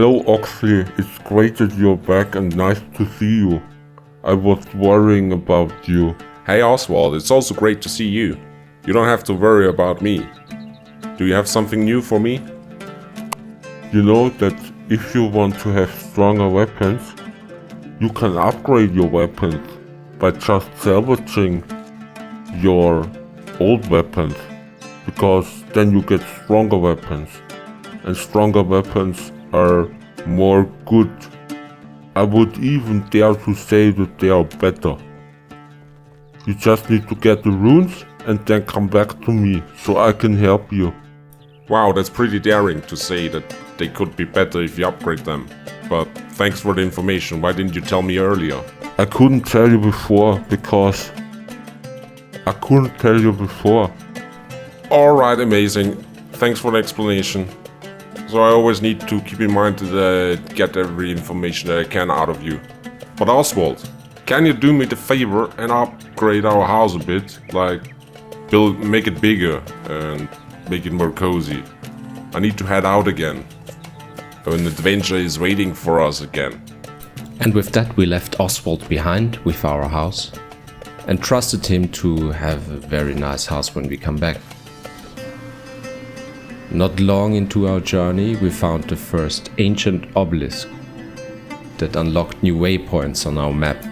Hello Oxley, it's great that you're back and nice to see you. I was worrying about you. Hey Oswald, it's also great to see you. You don't have to worry about me. Do you have something new for me? You know that if you want to have stronger weapons, you can upgrade your weapons by just salvaging your old weapons, because then you get stronger weapons, and stronger weapons are more good. I would even dare to say that they are better. You just need to get the runes and then come back to me so I can help you. Wow, that's pretty daring to say that they could be better if you upgrade them. But thanks for the information, why didn't you tell me earlier? I couldn't tell you before because I couldn't tell you before. Alright, amazing. Thanks for the explanation. So I always need to keep in mind to get every information that I can out of you. But Oswald, can you do me the favor and upgrade our house a bit? Like, make it bigger and make it more cozy. I need to head out again. An adventure is waiting for us again. And with that we left Oswald behind with our house and trusted him to have a very nice house when we come back. Not long into our journey we found the first ancient obelisk that unlocked new waypoints on our map.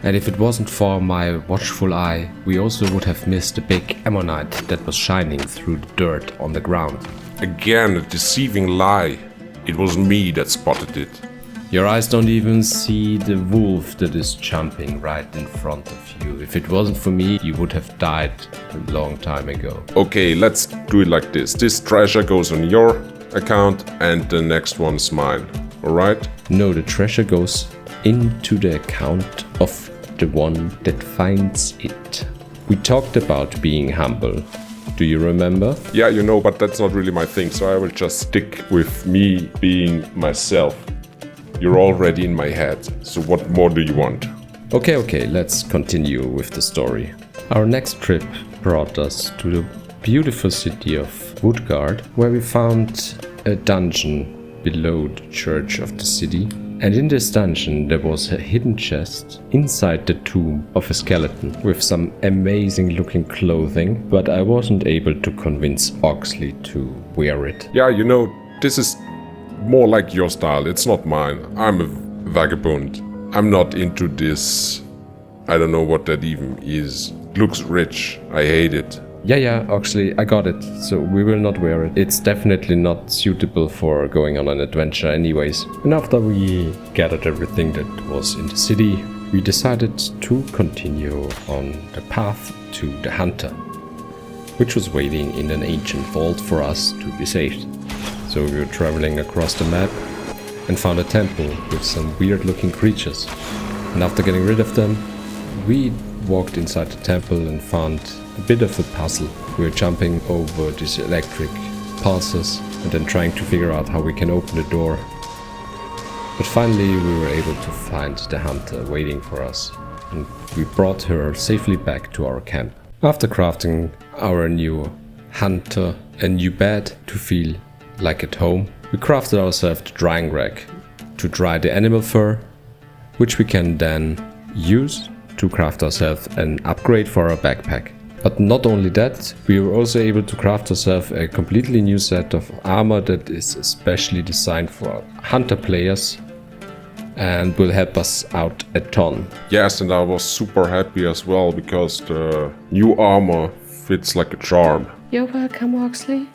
And if it wasn't for my watchful eye, we also would have missed a big ammonite that was shining through the dirt on the ground. Again, a deceiving lie. It was me that spotted it. Your eyes don't even see the wolf that is jumping right in front of you. If it wasn't for me, you would have died a long time ago. Okay, let's do it like this. This treasure goes on your account and the next one's mine. Alright? No, the treasure goes into the account of the one that finds it. We talked about being humble. Do you remember? Yeah, you know, but that's not really my thing, so I will just stick with me being myself. You're already in my head, so what more do you want? Okay, let's continue with the story. Our next trip brought us to the beautiful city of Woodguard, where we found a dungeon below the church of the city. And in this dungeon there was a hidden chest inside the tomb of a skeleton with some amazing looking clothing, but I wasn't able to convince Oxley to wear it. Yeah, you know, this is more like your style, it's not mine. I'm a vagabond. I'm not into this. I don't know what that even is. Looks rich. I hate it. Yeah, Oxley, I got it. So we will not wear it. It's definitely not suitable for going on an adventure anyways. And after we gathered everything that was in the city, we decided to continue on the path to the hunter, which was waiting in an ancient vault for us to be saved. So we were traveling across the map and found a temple with some weird looking creatures. And after getting rid of them, we walked inside the temple and found a bit of a puzzle. We were jumping over these electric pulses and then trying to figure out how we can open the door. But finally we were able to find the hunter waiting for us, and we brought her safely back to our camp. After crafting our new hunter a new bed to feel like at home, we crafted ourselves the drying rack to dry the animal fur, which we can then use to craft ourselves an upgrade for our backpack. But not only that, we were also able to craft ourselves a completely new set of armor that is especially designed for hunter players and will help us out a ton. Yes, and I was super happy as well because the new armor fits like a charm. You're welcome, Oxley.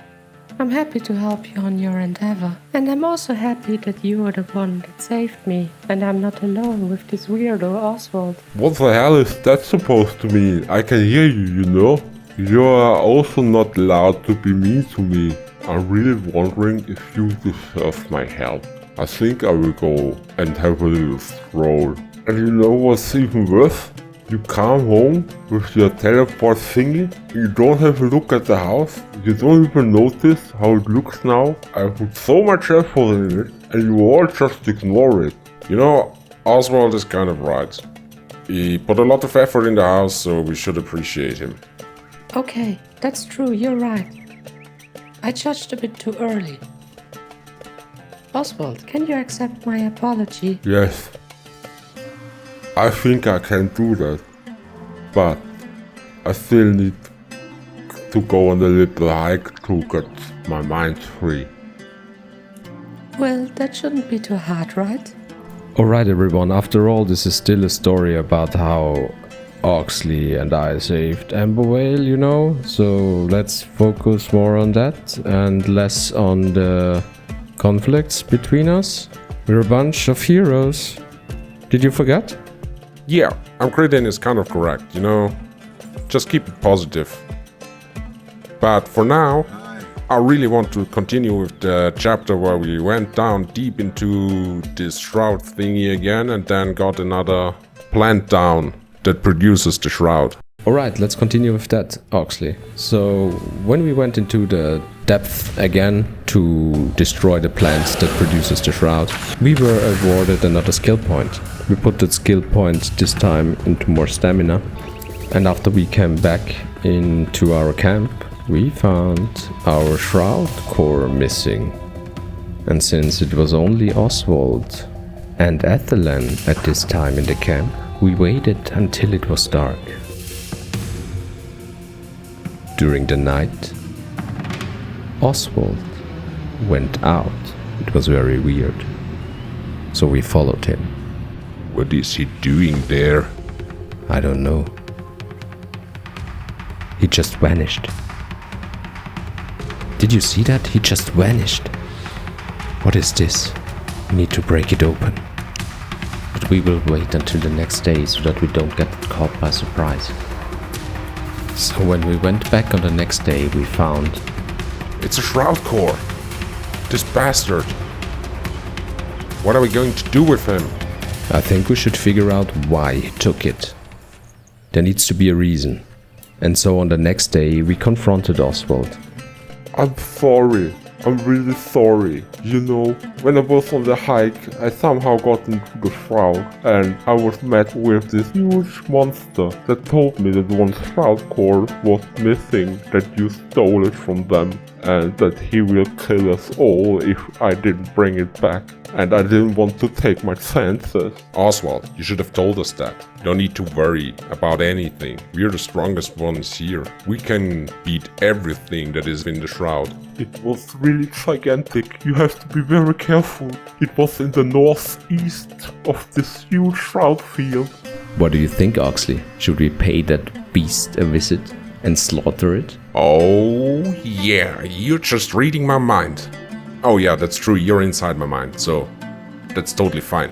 I'm happy to help you on your endeavor. And I'm also happy that you are the one that saved me, and I'm not alone with this weirdo Oswald. What the hell is that supposed to mean? I can hear you, you know? You are also not allowed to be mean to me. I'm really wondering if you deserve my help. I think I will go and have a little stroll. And you know what's even worse? You come home with your teleport thingy, you don't have a look at the house, you don't even notice how it looks now. I put so much effort in it, and you all just ignore it. You know, Oswald is kind of right. He put a lot of effort in the house, so we should appreciate him. Okay, that's true, you're right. I judged a bit too early. Oswald, can you accept my apology? Yes. I think I can do that. But I still need to go on a little hike to get my mind free. Well, that shouldn't be too hard, right? Alright everyone, after all this is still a story about how Oxley and I saved Amber Whale, you know? So let's focus more on that and less on the conflicts between us. We're a bunch of heroes. Did you forget? Yeah, MCrideon is kind of correct, you know? Just keep it positive. But for now, I really want to continue with the chapter where we went down deep into this shroud thingy again and then got another plant down that produces the shroud. Alright, let's continue with that, Oxley. So, when we went into the depth again to destroy the plant that produces the shroud, we were awarded another skill point. We put that skill point this time into more stamina. And after we came back into our camp, we found our shroud core missing. And since it was only Oswald and Ethelen at this time in the camp, we waited until it was dark. During the night, Oswald went out. It was very weird. So we followed him. What is he doing there? I don't know. He just vanished. Did you see that? He just vanished. What is this? We need to break it open. But we will wait until the next day so that we don't get caught by surprise. So when we went back on the next day, we found... It's a shroud core. This bastard. What are we going to do with him? I think we should figure out why he took it. There needs to be a reason. And so on the next day, we confronted Oswald. I'm sorry. I'm really sorry. You know, when I was on the hike, I somehow got into the shroud and I was met with this huge monster that told me that one shroud core was missing, that you stole it from them and that he will kill us all if I didn't bring it back. And I didn't want to take my chances. Oswald, you should have told us that. You don't need to worry about anything. We're the strongest ones here. We can beat everything that is in the shroud. It was really gigantic. You have to be very careful. It was in the northeast of this huge shroud field. What do you think, Oxley? Should we pay that beast a visit and slaughter it? Oh yeah, you're just reading my mind. Oh yeah, that's true, you're inside my mind, so that's totally fine.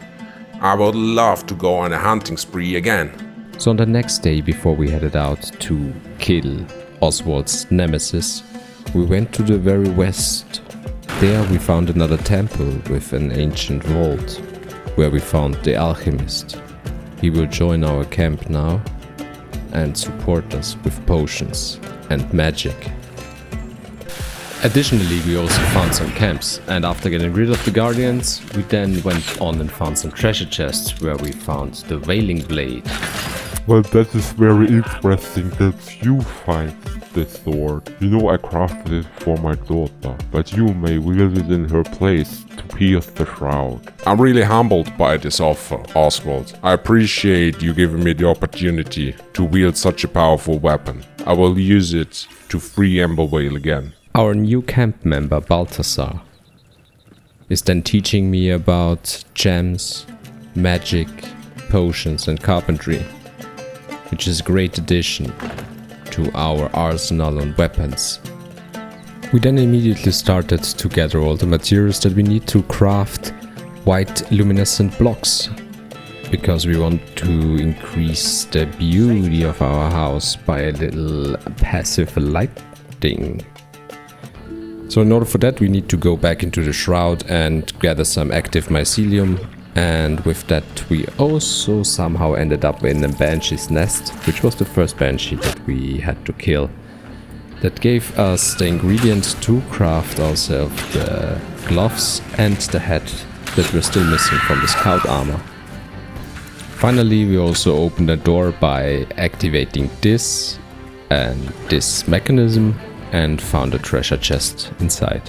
I would love to go on a hunting spree again. So on the next day, before we headed out to kill Oswald's nemesis, we went to the very west. There we found another temple with an ancient vault, where we found the alchemist. He will join our camp now and support us with potions and magic. Additionally, we also found some camps, and after getting rid of the guardians, we then went on and found some treasure chests where we found the Wailing Blade. Well, that is very interesting that you find this sword. You know, I crafted it for my daughter, but you may wield it in her place to pierce the shroud. I'm really humbled by this offer, Oswald. I appreciate you giving me the opportunity to wield such a powerful weapon. I will use it to free Amber Whale again. Our new camp member, Balthasar, is then teaching me about gems, magic, potions and carpentry, which is a great addition to our arsenal and weapons. We then immediately started to gather all the materials that we need to craft white luminescent blocks, because we want to increase the beauty of our house by a little passive lighting. So in order for that, we need to go back into the shroud and gather some active mycelium. And with that, we also somehow ended up in a banshee's nest, which was the first banshee that we had to kill. That gave us the ingredients to craft ourselves the gloves and the hat that were still missing from the scout armor. Finally, we also opened a door by activating this and this mechanism, and found a treasure chest inside.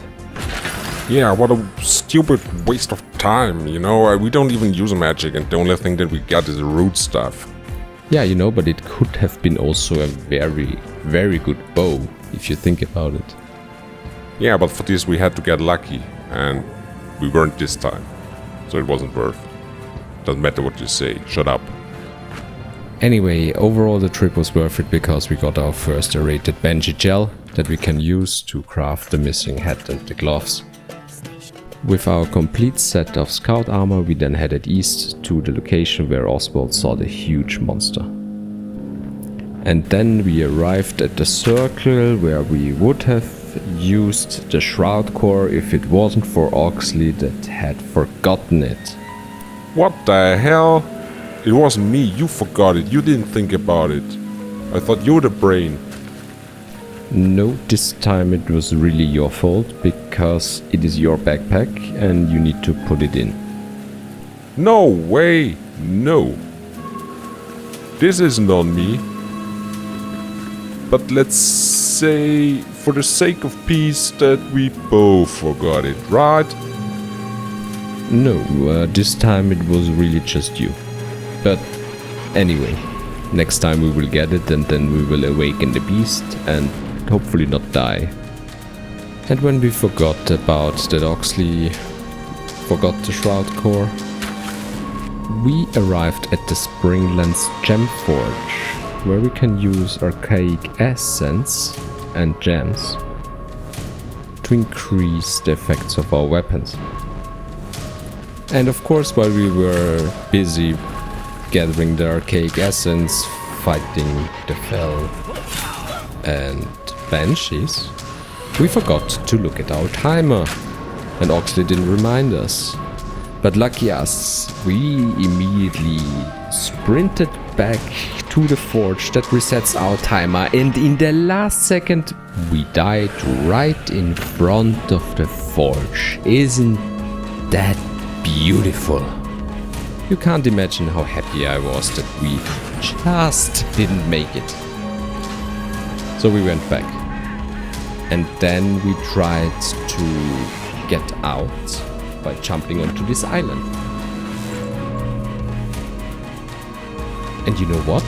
Yeah, what a stupid waste of time, you know? We don't even use magic, and the only thing that we got is root stuff. Yeah, you know, but it could have been also a very, very good bow, if you think about it. Yeah, but for this we had to get lucky, and we weren't this time. So it wasn't worth. Doesn't matter what you say, shut up. Anyway, overall the trip was worth it because we got our first aerated Banshee gel that we can use to craft the missing hat and the gloves. With our complete set of scout armor, we then headed east to the location where Oswald saw the huge monster. And then we arrived at the circle where we would have used the Shroud Core if it wasn't for Oxley that had forgotten it. What the hell? It wasn't me, you forgot it, you didn't think about it. I thought you were the brain. No, this time it was really your fault because it is your backpack and you need to put it in. No way, no. This isn't on me. But let's say, for the sake of peace, that we both forgot it, right? No, this time it was really just you. But anyway, next time we will get it and then we will awaken the beast and hopefully not die. And when we forgot about that Oxley forgot the Shroud Core, we arrived at the Springlands Gem Forge, where we can use archaic essence and gems to increase the effects of our weapons. And of course, while we were busy gathering the archaic essence, fighting the Fell and Banshees, we forgot to look at our timer, and Oxley didn't remind us. But lucky us, we immediately sprinted back to the forge that resets our timer, and in the last second we died right in front of the forge. Isn't that beautiful? You can't imagine how happy I was that we just didn't make it. So we went back. And then we tried to get out by jumping onto this island. And you know what?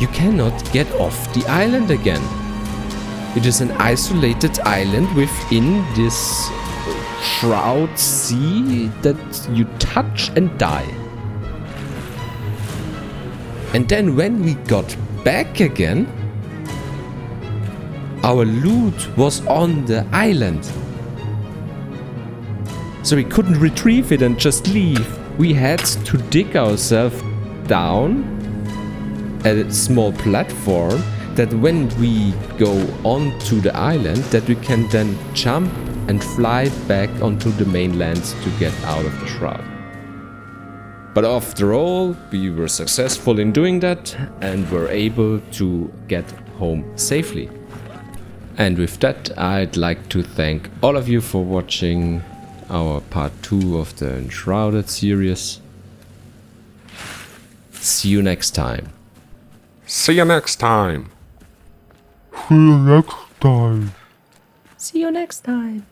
You cannot get off the island again. It is an isolated island within this shroud sea that you touch and die. And then when we got back again, our loot was on the island. So we couldn't retrieve it and just leave. We had to dig ourselves down at a small platform that when we go onto the island, that we can then jump and fly back onto the mainland to get out of the shroud. But after all, we were successful in doing that and were able to get home safely. And with that, I'd like to thank all of you for watching our part 2 of the Enshrouded series. See you next time. See you next time. See you next time. See you next time.